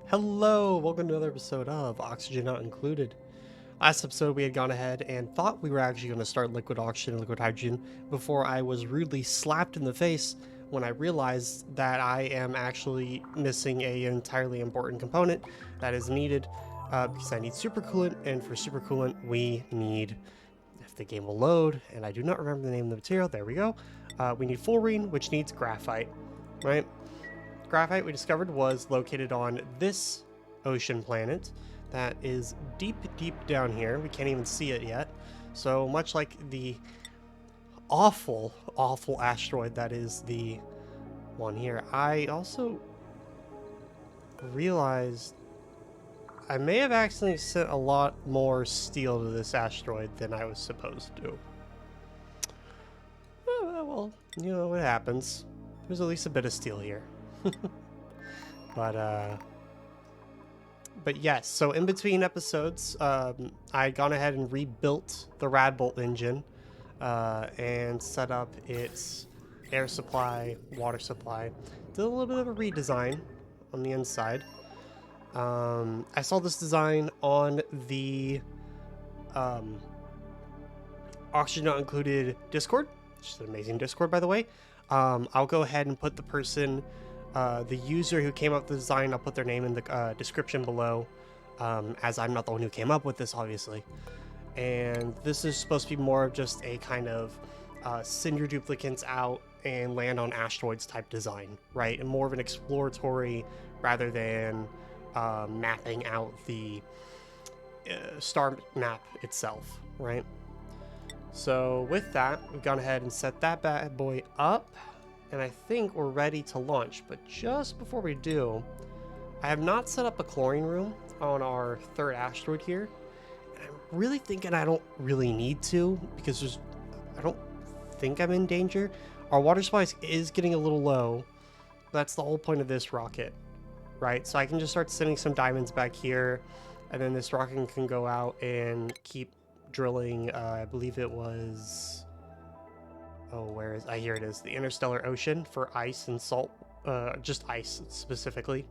Hello, welcome to another episode of Oxygen Not Included. Last episode we had gone ahead and thought we were actually going to start liquid oxygen and liquid hydrogen before I was rudely slapped in the face when I realized that I am actually missing an entirely important component that is needed because I need supercoolant, and for supercoolant we need, if the game will load, and I do not remember the name of the material, there we go, we need fullerene, which needs graphite, right? Graphite, we discovered, was located on this ocean planet that is deep, deep down here. We can't even see it yet. So much like the awful, awful asteroid that is the one here, I also realized I may have accidentally sent a lot more steel to this asteroid than I was supposed to. Well, you know, it happens. There's at least a bit of steel here. But yes, so in between episodes, I had gone ahead and rebuilt the Radbolt engine and set up its air supply, water supply. Did a little bit of a redesign on the inside. I saw this design on the Oxygen Not Included Discord, which is an amazing Discord, by the way. I'll go ahead and put the person, the user who came up with the design, I'll put their name in the description below, as I'm not the one who came up with this, obviously. And this is supposed to be more of just a kind of send your duplicates out and land on asteroids type design, right? And more of an exploratory rather than mapping out the star map itself, right? So with that, we've gone ahead and set that bad boy up, and I think we're ready to launch. But just before we do, I have not set up a chlorine room on our third asteroid here, and I'm really thinking I don't really need to, because I don't think I'm in danger. Our water supply is getting a little low. That's the whole point of this rocket, right? So I can just start sending some diamonds back here, and then this rocket can go out and keep drilling. I believe it was, where is, here it is, the interstellar ocean for ice and salt, just ice specifically,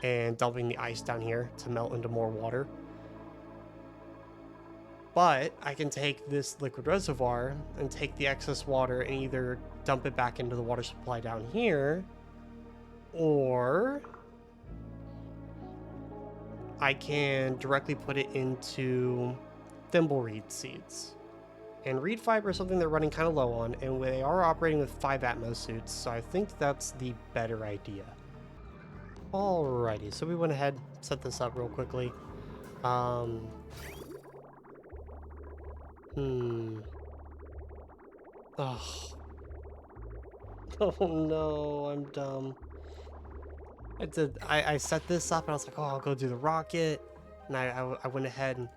and dumping the ice down here to melt into more water. But I can take this liquid reservoir and take the excess water and either dump it back into the water supply down here, or I can directly put it into thimbleweed seeds. And reed fiber is something they're running kind of low on, and they are operating with 5 Atmos suits, so I think that's the better idea. Alrighty, so we went ahead, set this up real quickly. Oh no, I'm dumb. I set this up and I was like, oh, I'll go do the rocket, and I went ahead and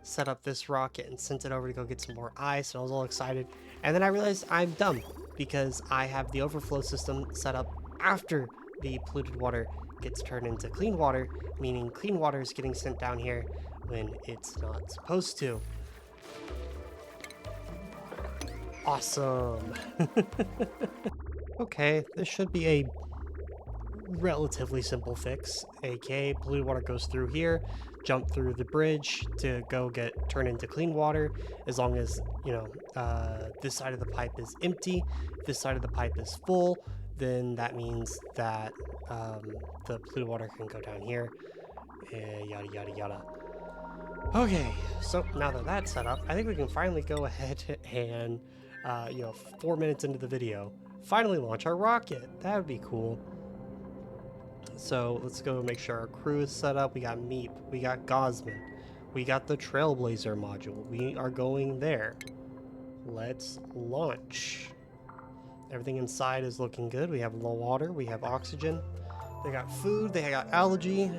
set up this rocket and sent it over to go get some more ice, and I was all excited, and then I realized I'm dumb because I have the overflow system set up after the polluted water gets turned into clean water, meaning clean water is getting sent down here when it's not supposed to. Awesome. Okay, this should be a relatively simple fix, aka polluted water goes through here, jump through the bridge to go get turned into clean water, as long as, you know, this side of the pipe is empty. If this side of the pipe is full, then that means that the polluted water can go down here, yada yada yada. Okay, so now that that's set up, I think we can finally go ahead and 4 minutes into the video, finally launch our rocket. That would be cool. So let's go make sure our crew is set up. We got Meep, we got Gosman, we got the Trailblazer module. We are going there. Let's launch. Everything inside is looking good. We have low water, we have oxygen, they got food, they got algae.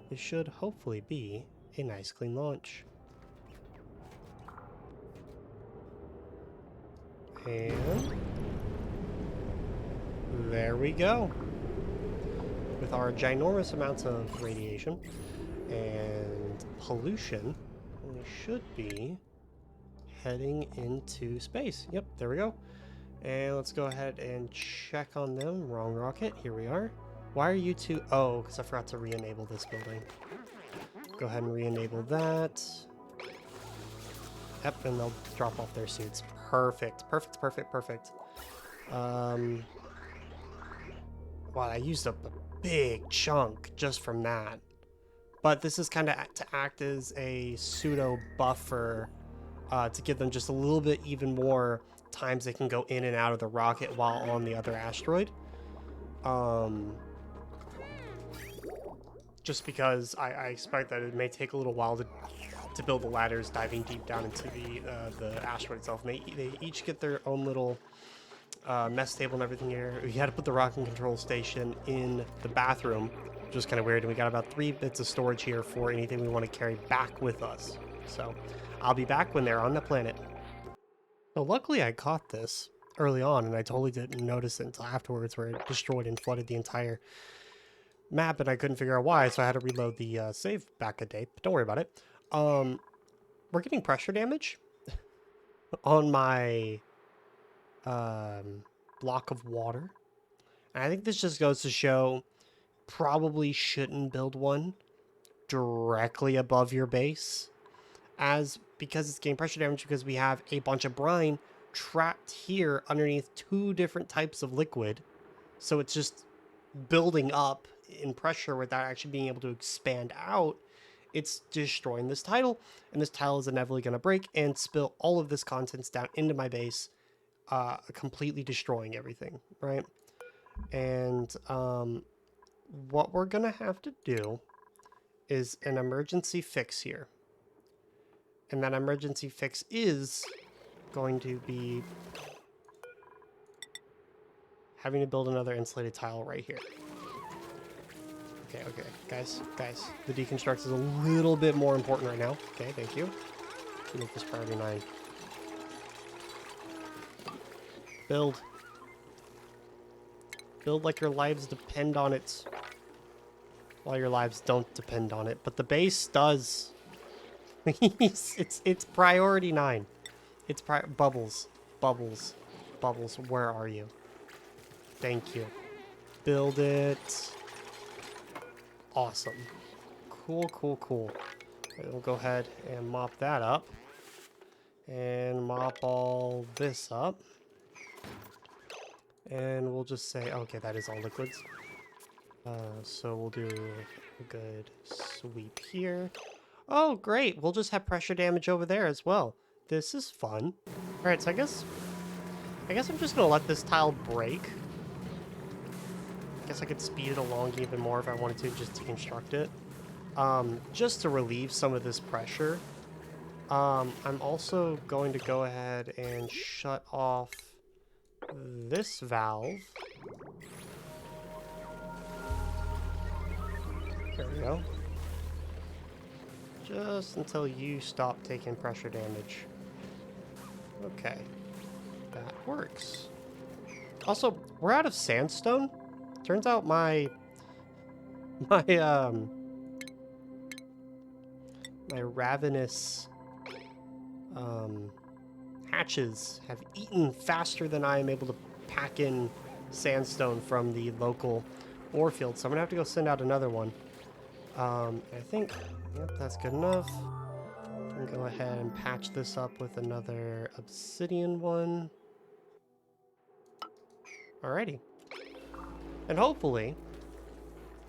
This should hopefully be a nice clean launch. And there we go. With our ginormous amounts of radiation and pollution, we should be heading into space. Yep, there we go. And let's go ahead and check on them. Wrong rocket. Here we are. Why are you two? Oh, because I forgot to re-enable this building. Go ahead and re-enable that. Yep, and they'll drop off their suits. Perfect, perfect, perfect, perfect. Wow, I used up a big chunk just from that. But this is kind of to act as a pseudo buffer to give them just a little bit even more times they can go in and out of the rocket while on the other asteroid. Just because I expect that it may take a little while to build the ladders diving deep down into the asteroid itself. And they each get their own little mess table and everything here. We had to put the rocket control station in the bathroom, which was kind of weird. And we got about 3 bits of storage here for anything we want to carry back with us. So I'll be back when they're on the planet. So luckily I caught this early on, and I totally didn't notice it until afterwards, where it destroyed and flooded the entire map, and I couldn't figure out why, so I had to reload the save back a day. But don't worry about it. We're getting pressure damage on my block of water. And I think this just goes to show probably shouldn't build one directly above your base, because it's getting pressure damage, because we have a bunch of brine trapped here underneath 2 different types of liquid. So it's just building up in pressure without actually being able to expand out. It's destroying this tile, and this tile is inevitably going to break and spill all of this contents down into my base, completely destroying everything, right? And what we're going to have to do is an emergency fix here. And that emergency fix is going to be having to build another insulated tile right here. Okay, guys, the deconstruct is a little bit more important right now. Okay, thank you. Make this priority 9. Build like your lives depend on it. Well, your lives don't depend on it, but the base does. It's priority 9. It's Bubbles. Where are you? Thank you. Build it. Awesome. Cool. We'll go ahead and mop that up. And mop all this up. And we'll just say, okay, that is all liquids. So we'll do a good sweep here. Oh, great. We'll just have pressure damage over there as well. This is fun. All right, so I guess I'm just going to let this tile break. I guess I could speed it along even more if I wanted to, just deconstruct it. Just to relieve some of this pressure. I'm also going to go ahead and shut off this valve. There we go. Just until you stop taking pressure damage. Okay. That works. Also, we're out of sandstone. Turns out my ravenous hatches have eaten faster than I am able to pack in sandstone from the local ore field, so I'm gonna have to go send out another one. I think, yep, that's good enough. I'm gonna go ahead and patch this up with another obsidian one. Alrighty. And hopefully,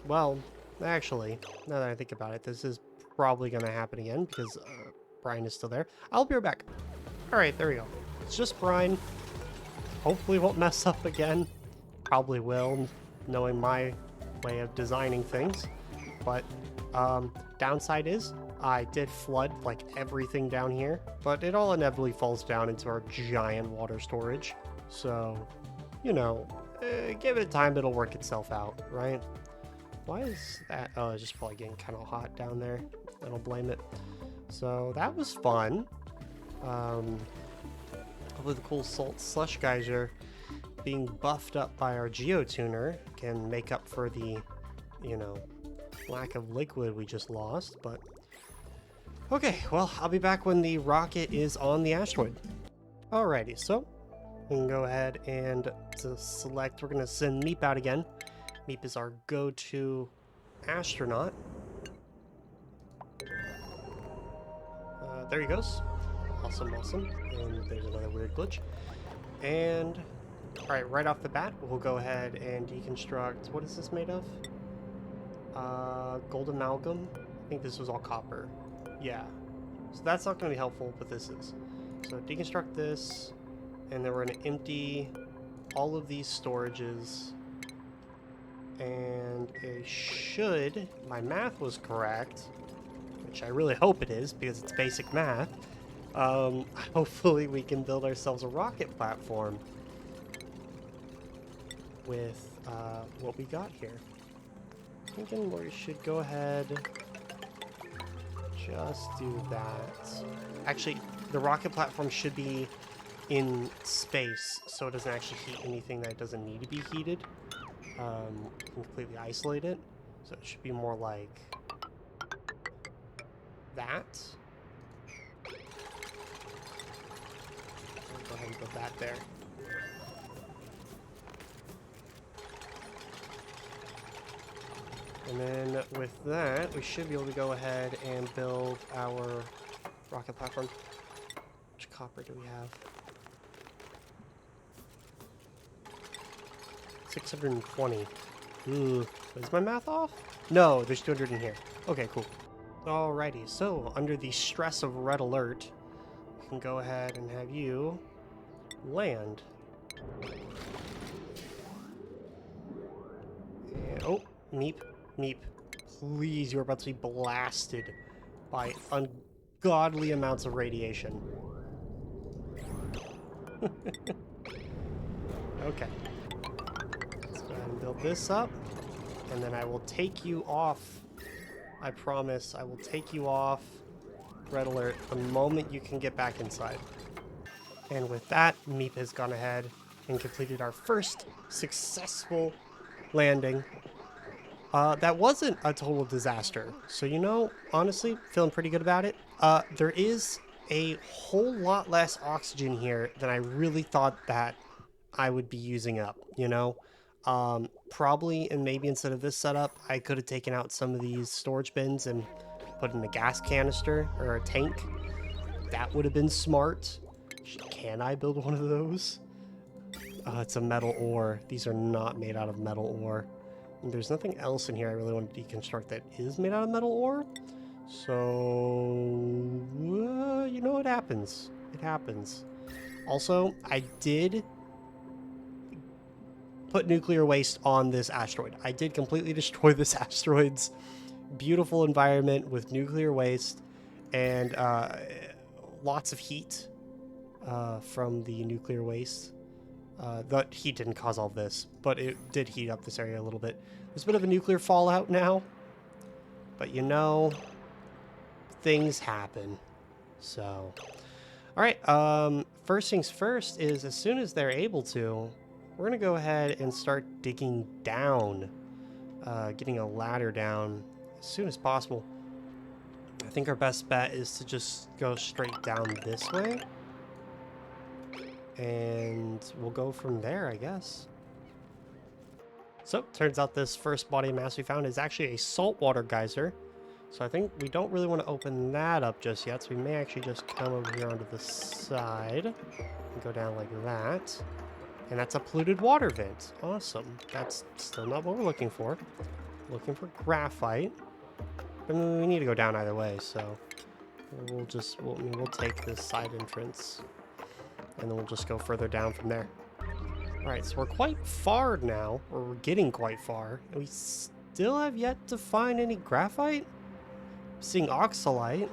well, actually, now that I think about it, this is probably gonna happen again because Brian is still there. I'll be right back. Alright, there we go. It's just Brian. Hopefully won't mess up again. Probably will, knowing my way of designing things. But downside is I did flood like everything down here, but it all inevitably falls down into our giant water storage. So, you know, give it time, it'll work itself out, right? Why is that? Oh, it's just probably getting kind of hot down there. I don't blame it. So that was fun. Hopefully the cool salt slush geyser being buffed up by our geotuner can make up for the, you know, lack of liquid we just lost. But okay, well, I'll be back when the rocket is on the asteroid. Alrighty, so we can go ahead and select, we're going to send Meep out again. Meep is our go-to astronaut. There he goes. Awesome, awesome. And there's another weird glitch. And, alright, right off the bat, we'll go ahead and deconstruct... What is this made of? Gold amalgam? I think this was all copper. Yeah. So that's not going to be helpful, but this is. So deconstruct this, and then we're going to empty all of these storages. And it should, my math was correct, which I really hope it is because it's basic math. Hopefully we can build ourselves a rocket platform with what we got here. Thinking we should go ahead, just do that. Actually, the rocket platform should be in space, so it doesn't actually heat anything that doesn't need to be heated. Completely isolate it, so it should be more like that. I'll go ahead and put that there. And then with that, we should be able to go ahead and build our rocket platform. Which copper do we have? 620. Ooh, is my math off? No, there's 200 in here. Okay, cool. Alrighty, so under the stress of red alert, we can go ahead and have you land. And, oh, Meep, Meep, please, you're about to be blasted by ungodly amounts of radiation. Okay. Let's go ahead and build this up, and then I will take you off. I promise I will take you off red alert the moment you can get back inside. And with that, Meep has gone ahead and completed our first successful landing. That wasn't a total disaster. So, you know, honestly, feeling pretty good about it. There is a whole lot less oxygen here than I really thought that I would be using up, you know? Probably, and maybe instead of this setup, I could have taken out some of these storage bins and put in a gas canister or a tank. That would have been smart. Can I build one of those? It's a metal ore. These are not made out of metal ore. And there's nothing else in here I really want to deconstruct that is made out of metal ore. So, you know, it happens. It happens. Also, I did put nuclear waste on this asteroid. I did completely destroy this asteroid's beautiful environment with nuclear waste and lots of heat from the nuclear waste. The heat didn't cause all this, but it did heat up this area a little bit. There's a bit of a nuclear fallout now, but you know, things happen. So, all right. First things first is as soon as they're able to, we're gonna go ahead and start digging down, getting a ladder down as soon as possible. I think our best bet is to just go straight down this way. And we'll go from there, I guess. So, turns out this first body of mass we found is actually a saltwater geyser. So I think we don't really want to open that up just yet. So we may actually just come over here onto the side and go down like that. And that's a polluted water vent. Awesome. That's still not what we're looking for. Looking for graphite. I mean, we need to go down either way, so we'll take this side entrance. And then we'll just go further down from there. Alright, so we're quite far now, or we're getting quite far, and we still have yet to find any graphite. I'm seeing oxalite.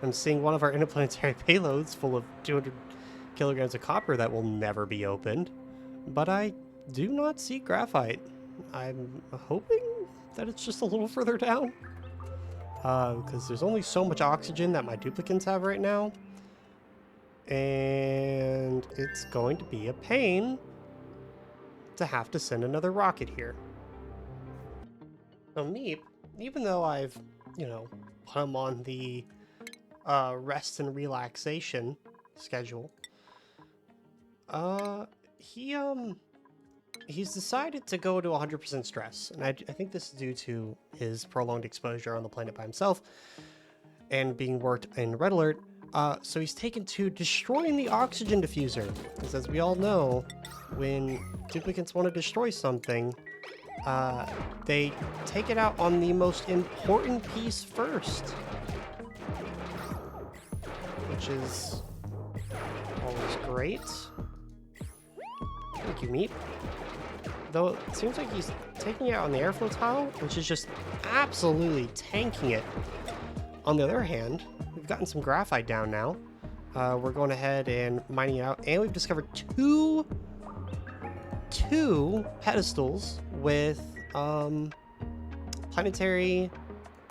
I'm seeing one of our interplanetary payloads full of 200 kilograms of copper that will never be opened. But I do not see graphite. I'm hoping that it's just a little further down. Because there's only so much oxygen that my duplicants have right now. And it's going to be a pain to have to send another rocket here. So Meep, even though I've, you know, put him on the rest and relaxation schedule, he he's decided to go to 100% stress, and I think this is due to his prolonged exposure on the planet by himself and being worked in Red Alert. So he's taken to destroying the oxygen diffuser, because as we all know, when duplicates want to destroy something, they take it out on the most important piece first, which is always great. Thank you, Meep. Though it seems like he's taking it out on the airflow tile, which is just absolutely tanking it. On the other hand, we've gotten some graphite down now. We're going ahead and mining it out, and we've discovered two pedestals with planetary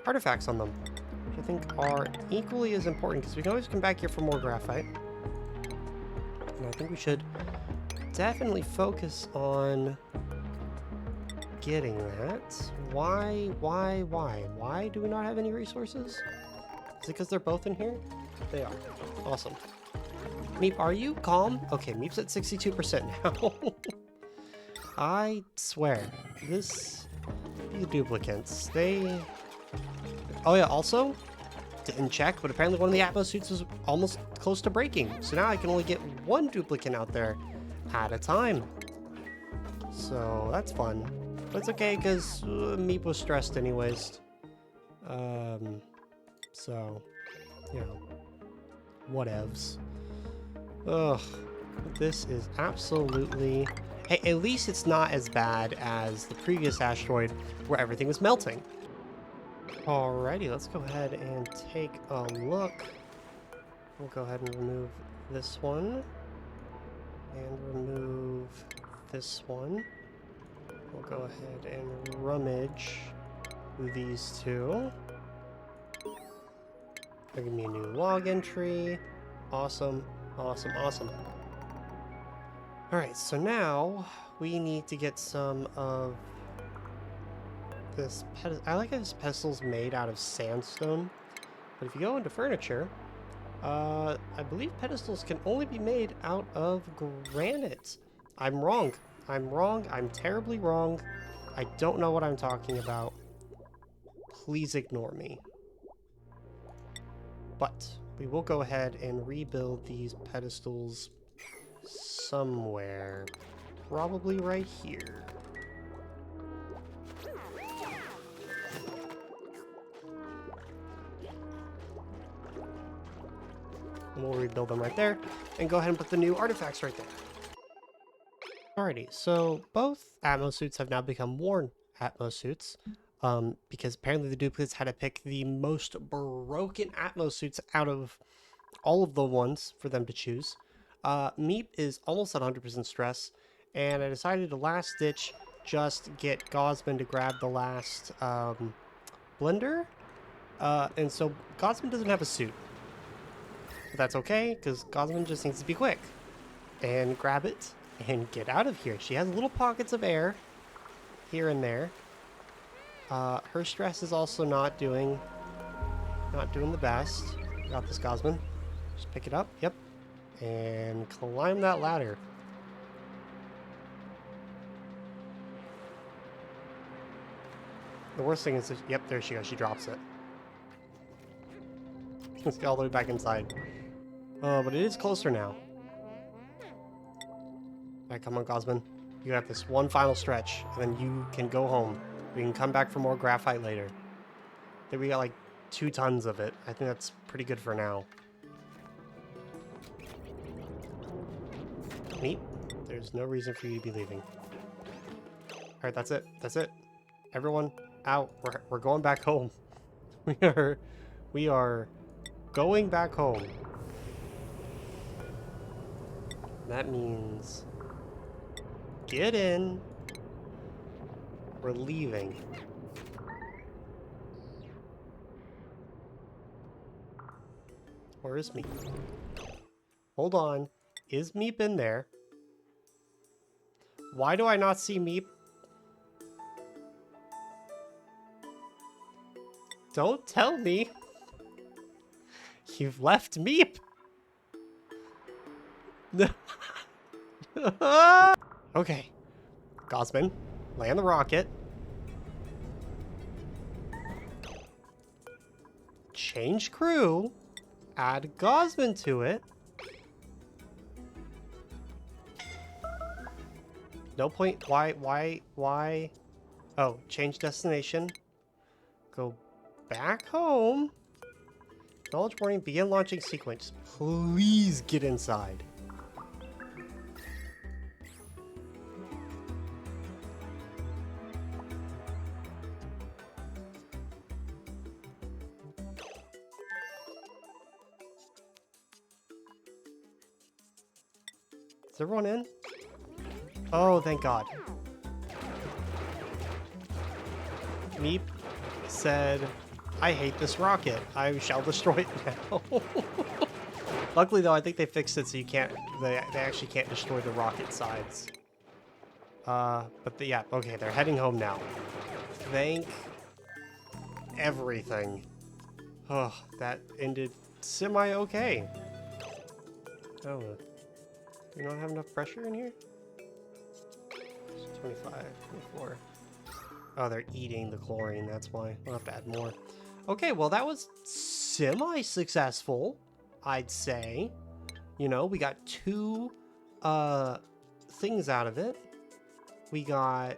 artifacts on them, which I think are equally as important, because we can always come back here for more graphite. And I think we should definitely focus on getting that. Why do we not have any resources? Is it because they're both in here? They are. Awesome. Meep, are you calm? Okay, Meep's at 62% now. I swear, these duplicates, they... Oh yeah, also, didn't check, but apparently one of the Atmos suits was almost close to breaking. So now I can only get one duplicate out there at a time. So that's fun. But it's okay, because Meep was stressed anyways. So, you know, whatevs. Ugh, this is absolutely... Hey, at least it's not as bad as the previous asteroid where everything was melting. Alrighty, let's go ahead and take a look. We'll go ahead and remove this one. And remove this one. We'll go ahead and rummage these two. They'll give me a new log entry. Awesome, awesome, awesome. Alright, so now we need to get some of this pedestal. I like how this pedestal's made out of sandstone, but if you go into furniture, I believe pedestals can only be made out of granite. I'm wrong. I'm wrong. I'm terribly wrong. I don't know what I'm talking about. Please ignore me. But we will go ahead and rebuild these pedestals somewhere. Probably right here. And we'll rebuild them right there, and go ahead and put the new artifacts right there. Alrighty, so both Atmos suits have now become worn Atmos suits, because apparently the duplicates had to pick the most broken Atmos suits out of all of the ones for them to choose. Meep is almost at 100% stress, and I decided to last ditch just get Gosman to grab the last blender, and so Gosman doesn't have a suit. But that's okay, because Gosman just needs to be quick and grab it and get out of here. She has little pockets of air here and there. Her stress is also not doing the best. Got this, Gosman. Just pick it up. Yep. And climb that ladder. The worst thing is, yep, there she goes. She drops it. Let's get all the way back inside. But it is closer now. Alright, come on, Gosman. You got this one final stretch, and then you can go home. We can come back for more graphite later. I think we got like 2 tons of it. I think that's pretty good for now. Neat. There's no reason for you to be leaving. Alright, that's it. That's it. Everyone, out. We're going back home. We are going back home. That means get in. We're leaving. Where is Meep? Hold on. Is Meep in there? Why do I not see Meep? Don't tell me you've left Meep. Okay. Gosman, land the rocket. Change crew. Add Gosman to it. No point. Why? Oh, change destination. Go back home. Knowledge warning, begin launching sequence. Please get inside. Is everyone in? Oh, thank God. Meep said, I hate this rocket. I shall destroy it now. Luckily, though, I think they fixed it so you can't, they actually can't destroy the rocket sides. Yeah, okay, they're heading home now. Thank everything. Oh, that ended semi-okay. Oh, do we not have enough pressure in here? 25, 24. Oh, they're eating the chlorine, that's why. I'll have to add more. Okay, well, that was semi-successful, I'd say. You know, we got 2 things out of it. We got...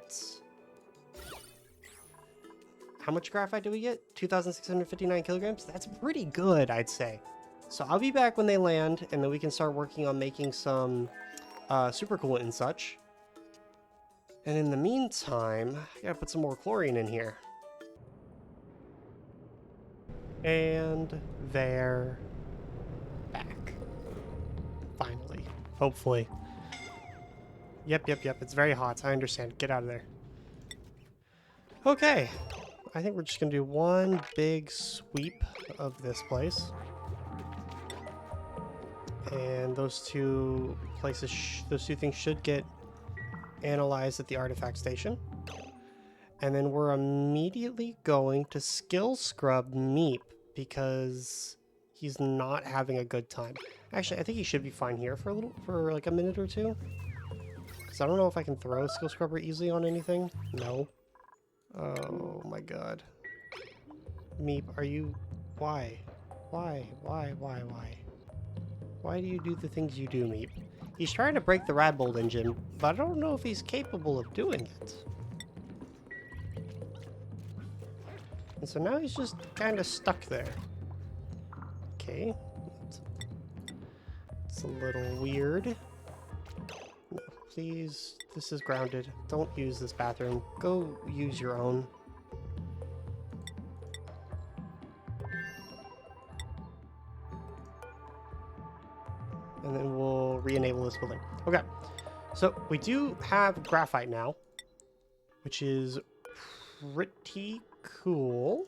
How much graphite did we get? 2,659 kilograms? That's pretty good, I'd say. So I'll be back when they land, and then we can start working on making some super coolant and such. And in the meantime, I gotta put some more chlorine in here. And they're back. Finally. Hopefully. Yep. It's very hot. I understand. Get out of there. Okay. I think we're just gonna do one big sweep of this place. And those 2 places, those 2 things should get analyzed at the artifact station. And then we're immediately going to skill scrub Meep because he's not having a good time. Actually, I think he should be fine here for like a minute or 2. Because I don't know if I can throw a skill scrubber easily on anything. No. Oh my God. Meep, are you... Why? Why do you do the things you do, Meep? He's trying to break the Radbolt engine, but I don't know if he's capable of doing it. And so now he's just kind of stuck there. Okay. It's a little weird. No, please. This is grounded. Don't use this bathroom. Go use your own. And then we'll re-enable this building. Okay, so we do have graphite now, which is pretty cool.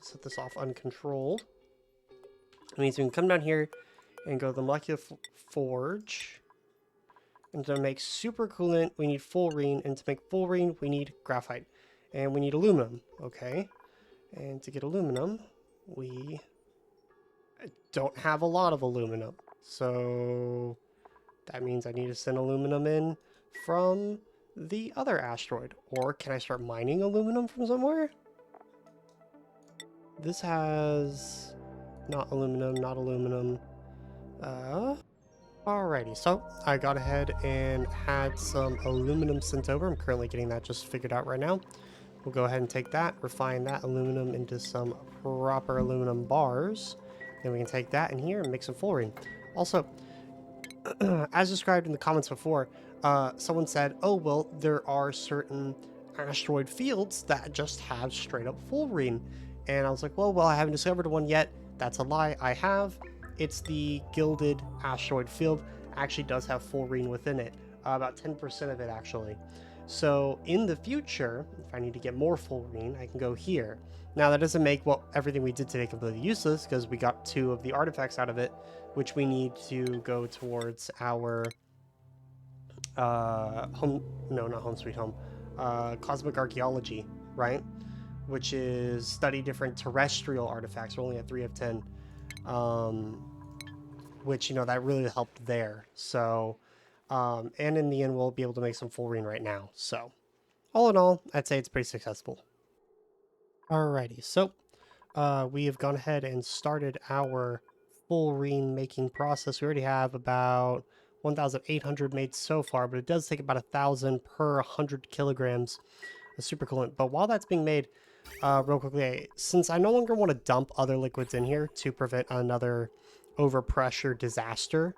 Set this off uncontrolled. It means we can come down here and go to the molecular forge. And to make super coolant, we need fullerene. And to make fullerene, we need graphite. And we need aluminum, okay? And to get aluminum, we don't have a lot of aluminum. So that means I need to send aluminum in from the other asteroid. Or can I start mining aluminum from somewhere? This has not aluminum. Alrighty, so I got ahead and had some aluminum sent over. I'm currently getting that just figured out right now. We'll go ahead and take that, refine that aluminum into some proper aluminum bars. Then we can take that in here and make some fullerene. Also, as described in the comments before, someone said, oh, well, there are certain asteroid fields that just have straight up fullerene. And I was like, well, I haven't discovered one yet. That's a lie. I have. It's the Gilded Asteroid Field. Actually does have fullerene within it. About 10% of it, actually. So in the future, if I need to get more fullerene, I can go here. Now, that doesn't make everything we did today completely useless, because we got 2 of the artifacts out of it, which we need to go towards our cosmic archaeology, right? Which is study different terrestrial artifacts. We're only at 3 of 10. Which, that really helped there. So, and in the end, we'll be able to make some fullerene right now. So, all in all, I'd say it's pretty successful. Alrighty, so we have gone ahead and started our fullerene making process. We already have about 1,800 made so far, but it does take about 1,000 per 100 kilograms of supercoolant. But while that's being made, real quickly, since I no longer want to dump other liquids in here to prevent another overpressure disaster,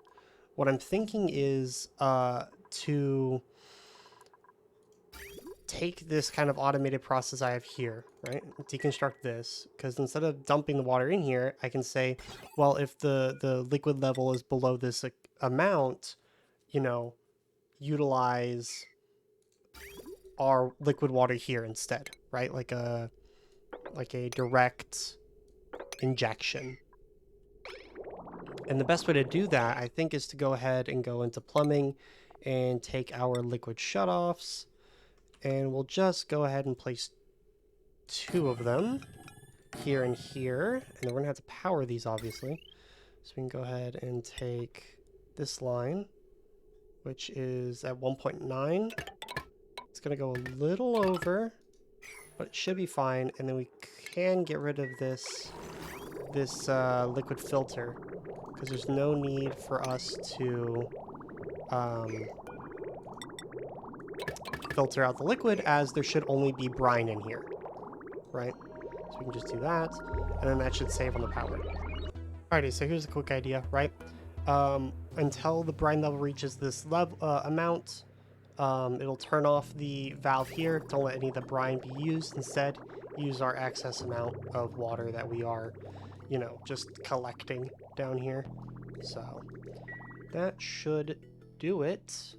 what I'm thinking is to take this kind of automated process I have here, right? Deconstruct this, because instead of dumping the water in here, I can say, well, if the liquid level is below this amount, you know, utilize our liquid water here instead, right? Like a direct injection. And the best way to do that, I think, is to go ahead and go into plumbing and take our liquid shutoffs, and we'll just go ahead and place 2 of them here and here, and then we're gonna have to power these, obviously. So we can go ahead and take this line, which is at 1.9. It's gonna go a little over, but it should be fine. And then we can get rid of this liquid filter, because there's no need for us to filter out the liquid, as there should only be brine in here, right? So we can just do that, and then that should save on the power. Alrighty, so here's a quick idea, right? Until the brine level reaches this amount, it'll turn off the valve here. Don't let any of the brine be used. Instead, use our excess amount of water that we are, you know, just collecting down here. So that should do it.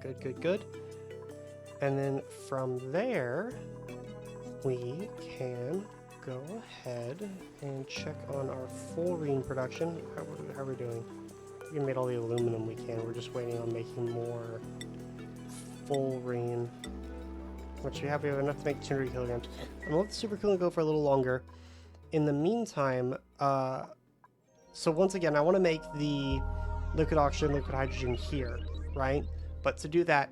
Good, good, good. And then from there, we can go ahead and check on our fullerene production. How are we doing? We made all the aluminum we can. We're just waiting on making more fullerene, which we have enough to make 200 kilograms. I'm gonna let the supercoolant go for a little longer. In the meantime, so once again, I want to make the liquid oxygen, liquid hydrogen here, right? But to do that,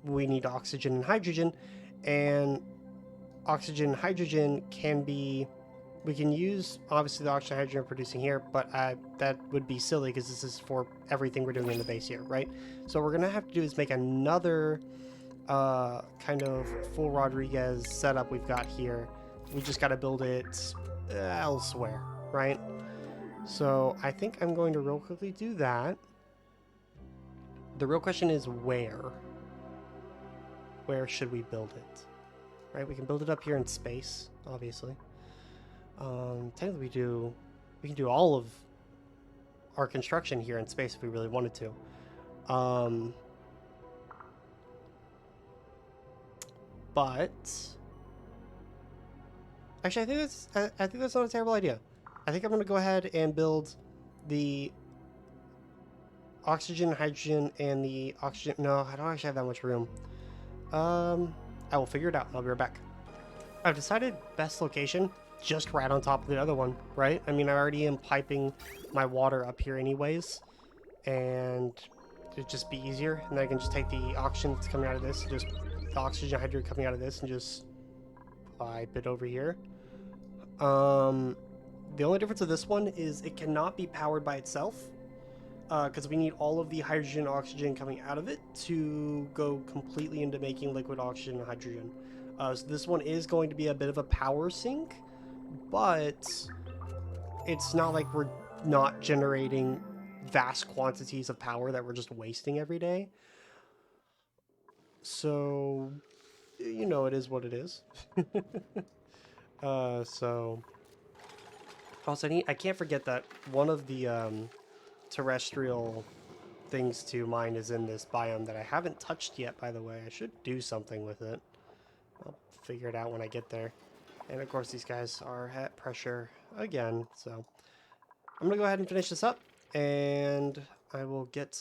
we need oxygen and hydrogen, and oxygen and hydrogen can be, we can use obviously the oxygen and hydrogen we're producing here, but that would be silly because this is for everything we're doing in the base here, right? So what we're gonna have to do is make another kind of full Rodriguez setup we've got here. We just got to build it elsewhere, right? So I think I'm going to real quickly do that. The real question is where? Where should we build it? Right, we can build it up here in space, obviously. Technically we can do all of our construction here in space if we really wanted to. But actually, I think that's not a terrible idea. I think I'm gonna go ahead and build the oxygen, hydrogen, and the oxygen. No, I don't actually have that much room. I will figure it out. I'll be right back. I've decided best location, just right on top of the other one, right? I mean, I already am piping my water up here anyways, and it'd just be easier. And then I can just take the oxygen that's coming out of this, just the oxygen hydrogen coming out of this, and just pipe it over here. The only difference with this one is it cannot be powered by itself, because we need all of the hydrogen and oxygen coming out of it to go completely into making liquid oxygen and hydrogen. So this one is going to be a bit of a power sink, but it's not like we're not generating vast quantities of power that we're just wasting every day. So, you know, it is what it is. So also I can't forget that one of the terrestrial things to mine is in this biome that I haven't touched yet, by the way. I should do something with it. I'll figure it out when I get there. And of course these guys are at pressure again, so I'm gonna go ahead and finish this up, and I will get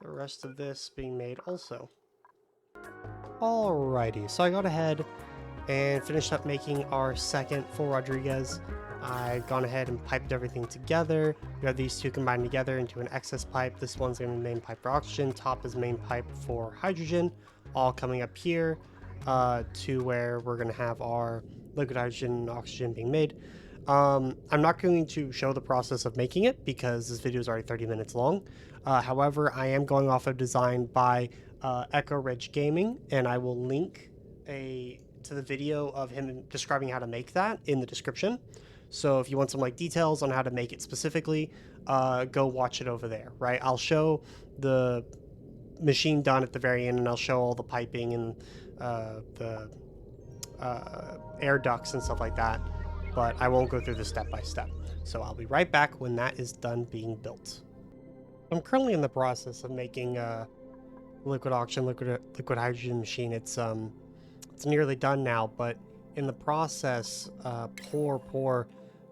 the rest of this being made also. Alrighty, so I got ahead and finished up making our second full Rodriguez. I've gone ahead and piped everything together. We have these two combined together into an excess pipe. This one's going to be main pipe for oxygen, top is main pipe for hydrogen. all coming up here to where we're going to have our liquid hydrogen and oxygen being made. I'm not going to show the process of making it because this video is already 30 minutes long. However, I am going off of design by Echo Ridge Gaming, and I will link to the video of him describing how to make that in the description. So if you want some like details on how to make it specifically, go watch it over there, right? I'll show the machine done at the very end, and I'll show all the piping and the air ducts and stuff like that, but I won't go through this step by step. So I'll be right back when that is done being built. I'm currently in the process of making liquid oxygen, liquid hydrogen machine. It's nearly done now, but in the process, poor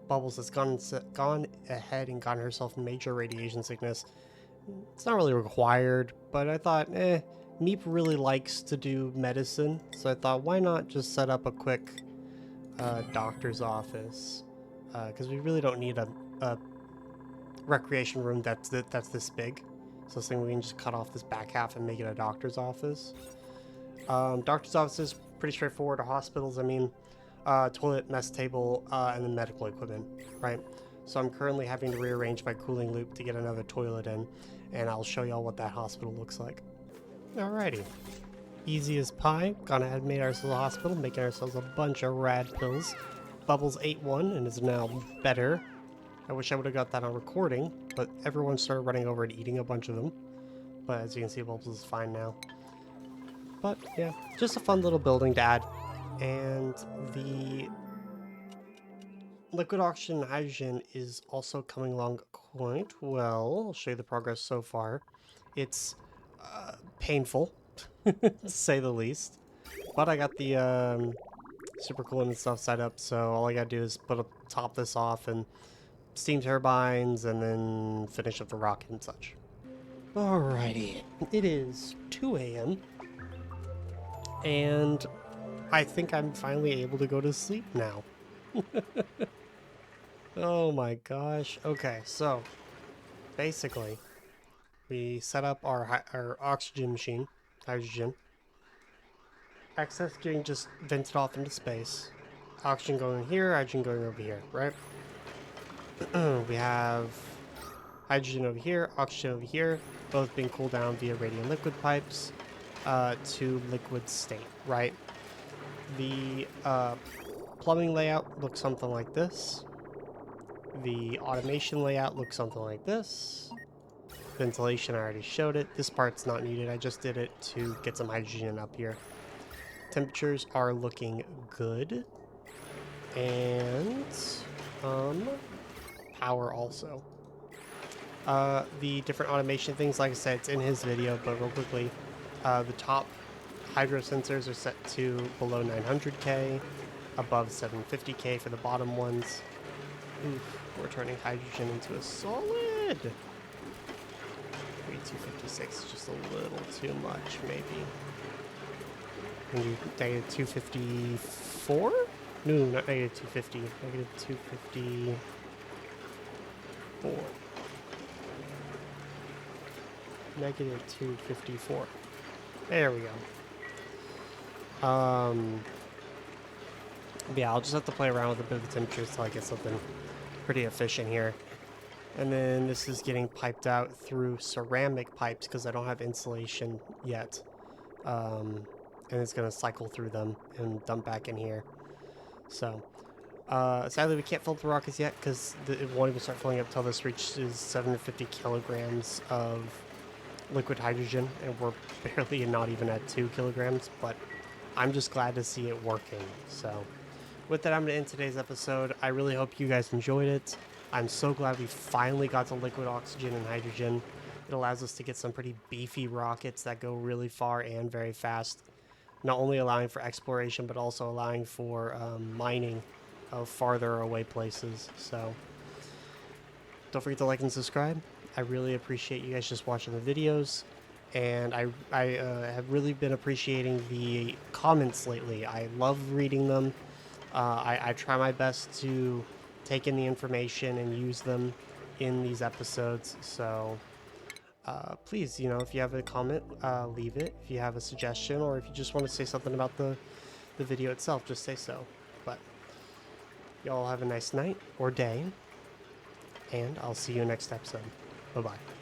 Bubbles has gone ahead and gotten herself major radiation sickness. It's not really required, but I thought, Meep really likes to do medicine, so I thought, why not just set up a quick doctor's office? Because we really don't need a recreation room that's this big. So I was thinking we can just cut off this back half and make it a doctor's office. Doctor's office is pretty straightforward. Or hospitals, I mean, toilet, mess table, and then medical equipment, right? So I'm currently having to rearrange my cooling loop to get another toilet in, and I'll show y'all what that hospital looks like. Alrighty. Easy as pie. Gone ahead and made ourselves a hospital, making ourselves a bunch of rad pills. Bubbles ate one and is now better. I wish I would have got that on recording, but everyone started running over and eating a bunch of them. But as you can see, Bubbles is fine now. But yeah, just a fun little building to add. And the liquid oxygen and hydrogen is also coming along quite well. I'll show you the progress so far. It's painful, to say the least. But I got the supercoolant and stuff set up, so all I gotta do is top this off and steam turbines and then finish up the rocket and such. Alrighty, it is 2 a.m. and I think I'm finally able to go to sleep now. Oh my gosh. Okay, so basically we set up our oxygen machine, hydrogen. Excess getting just vented off into space. Oxygen going here, hydrogen going over here, right? We have hydrogen over here, oxygen over here, both being cooled down via radiant liquid pipes to liquid state, right? The plumbing layout looks something like this. The automation layout looks something like this. Ventilation, I already showed it. This part's not needed. I just did it to get some hydrogen up here. Temperatures are looking good. And power also. The different automation things, like I said, it's in his video, but real quickly, the top hydro sensors are set to below 900K, above 750K for the bottom ones. Oof, we're turning hydrogen into a solid. 256 is just a little too much, maybe. Maybe negative 254? No, not negative 250. Negative 254. Negative 254. There we go. Yeah, I'll just have to play around with a bit of the temperatures until I get something pretty efficient here. And then this is getting piped out through ceramic pipes because I don't have insulation yet. And it's going to cycle through them and dump back in here. So, sadly we can't fill the rockets yet because it won't even start filling up until this reaches 750 kilograms of liquid hydrogen, and we're barely not even at 2 kilograms, but I'm just glad to see it working. So, with that, I'm going to end today's episode. I really hope you guys enjoyed it. I'm so glad we finally got to liquid oxygen and hydrogen. It allows us to get some pretty beefy rockets that go really far and very fast. Not only allowing for exploration, but also allowing for mining of farther away places. So, don't forget to like and subscribe. I really appreciate you guys just watching the videos. And I have really been appreciating the comments lately. I love reading them. I try my best to take in the information and use them in these episodes. So please, you know, if you have a comment, leave it. If you have a suggestion, or if you just want to say something about the video itself, just say so. But y'all have a nice night or day, and I'll see you next episode. Bye-bye.